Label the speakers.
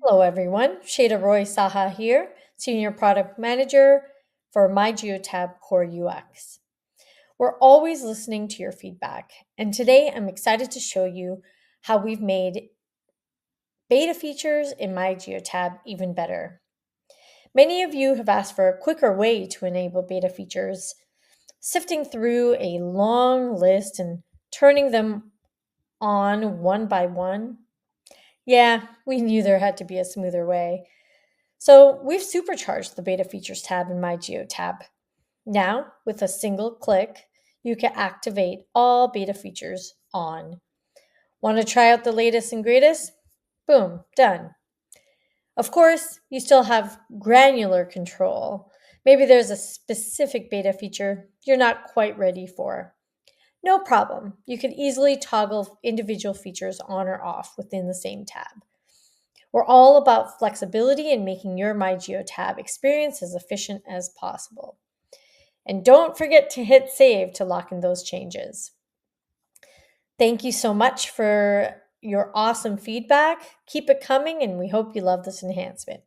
Speaker 1: Hello, everyone. Shayta Roy Saha here, Senior Product Manager for myGeotab Core UX. We're always listening to your feedback, and today I'm excited to show you how we've made beta features in myGeotab even better. Many of you have asked for a quicker way to enable beta features, sifting through a long list and turning them on one by one. Yeah, we knew there had to be a smoother way. So we've supercharged the beta features tab in myGeotab. Now, with a single click, you can activate all beta features on. Want to try out the latest and greatest? Boom, done. Of course, you still have granular control. Maybe there's a specific beta feature you're not quite ready for. No problem. You can easily toggle individual features on or off within the same tab. We're all about flexibility and making your myGeotab experience as efficient as possible. And don't forget to hit save to lock in those changes. Thank you so much for your awesome feedback. Keep it coming, and we hope you love this enhancement.